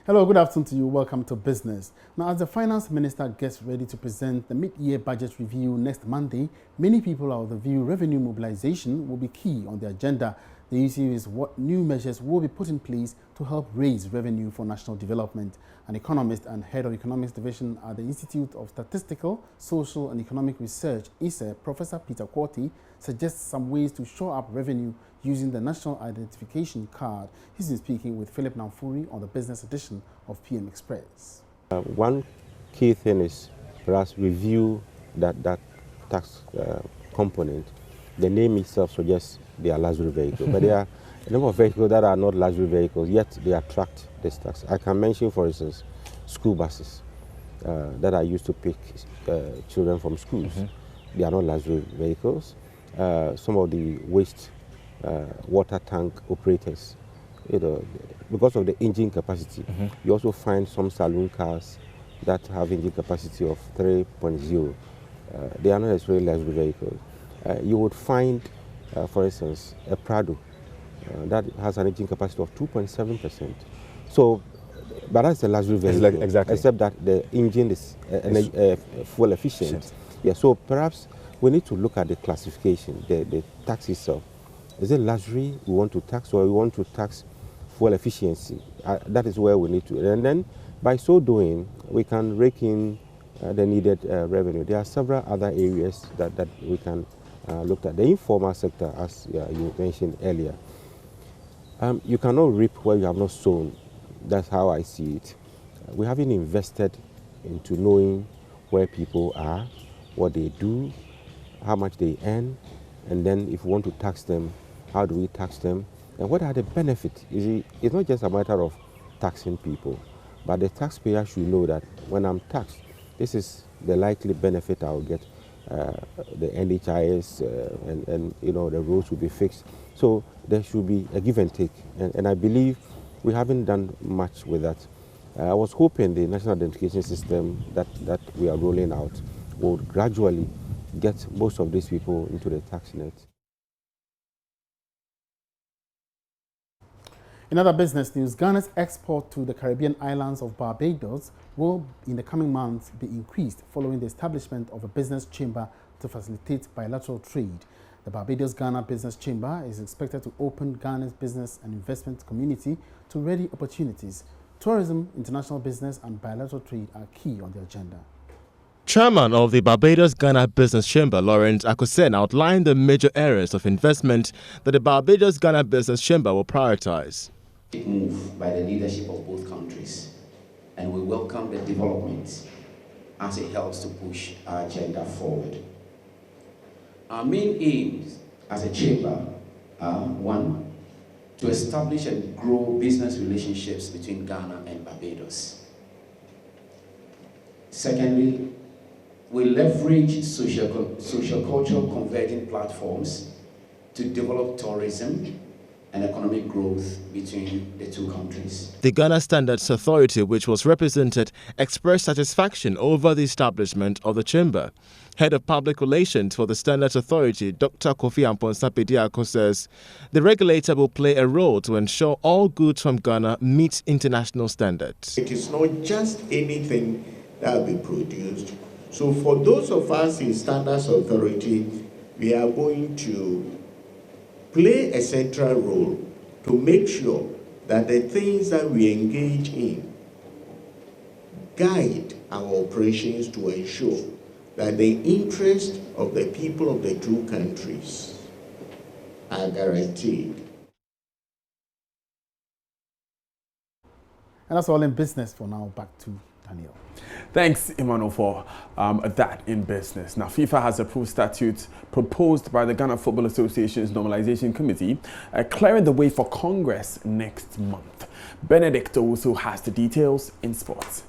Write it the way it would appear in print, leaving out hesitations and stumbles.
Hello, good afternoon to you. Welcome to Business. Now, as the Finance Minister gets ready to present the mid-year budget review next Monday, many people are of the view revenue mobilization will be key on the agenda. The issue is what new measures will be put in place to help raise revenue for national development. An economist and head of economics division at the Institute of Statistical, Social and Economic Research, ISE, Professor Peter Quarty, suggests some ways to shore up revenue using the National Identification Card. He's been speaking with Philip Namfuri on the business edition of PM Express. One key thing is perhaps review that tax component. The name itself suggests they are luxury vehicles, but there are a number of vehicles that are not luxury vehicles, yet they attract this tax. I can mention, for instance, school buses that are used to pick children from schools. They are not luxury vehicles. Some of the waste water tank operators, because of the engine capacity. You also find some saloon cars that have engine capacity of 3.0. They are not necessarily luxury vehicles. You would find, for instance, a Prado that has an engine capacity of 2.7%. So, but that's a luxury vehicle, exactly. Except that the engine is fuel efficient. Yeah, so perhaps we need to look at the classification, the tax itself. Is it luxury we want to tax, or we want to tax fuel efficiency? That is where we need to. And then by so doing, we can rake in the needed revenue. There are several other areas that we can look at. The informal sector, as you mentioned earlier. You cannot reap where you have not sown. That's how I see it. We haven't invested into knowing where people are, what they do, how much they earn, and then if we want to tax them, how do we tax them, and what are the benefits? It's not just a matter of taxing people, but the taxpayer should know that when I'm taxed, this is the likely benefit I'll get. The NHIS and the roads will be fixed. So there should be a give and take, and I believe we haven't done much with that. I was hoping the national identification system that we are rolling out will gradually get most of these people into the tax net. In other business news, Ghana's export to the Caribbean islands of Barbados will, in the coming months, be increased following the establishment of a business chamber to facilitate bilateral trade. The Barbados-Ghana Business Chamber is expected to open Ghana's business and investment community to ready opportunities. Tourism, international business and bilateral trade are key on the agenda. Chairman of the Barbados-Ghana Business Chamber, Lawrence Akosen, outlined the major areas of investment that the Barbados-Ghana Business Chamber will prioritize. Move by the leadership of both countries, and we welcome the development as it helps to push our agenda forward. Our main aims as a chamber are: one, to establish and grow business relationships between Ghana and Barbados. Secondly, we leverage social-cultural converging platforms to develop tourism and economic growth between the two countries. The Ghana Standards Authority, which was represented, expressed satisfaction over the establishment of the chamber. Head of Public Relations for the Standards Authority, Dr. Kofi Amponsah-Pediako, says the regulator will play a role to ensure all goods from Ghana meet international standards. It is not just anything that will be produced. So for those of us in Standards Authority, we are going to play a central role to make sure that the things that we engage in guide our operations to ensure that the interests of the people of the two countries are guaranteed. And that's all in business for now. Back to Daniel. Thanks, Emmanuel, for that in business. Now, FIFA has approved statutes proposed by the Ghana Football Association's Normalization Committee, clearing the way for Congress next month. Benedict also has the details in sports.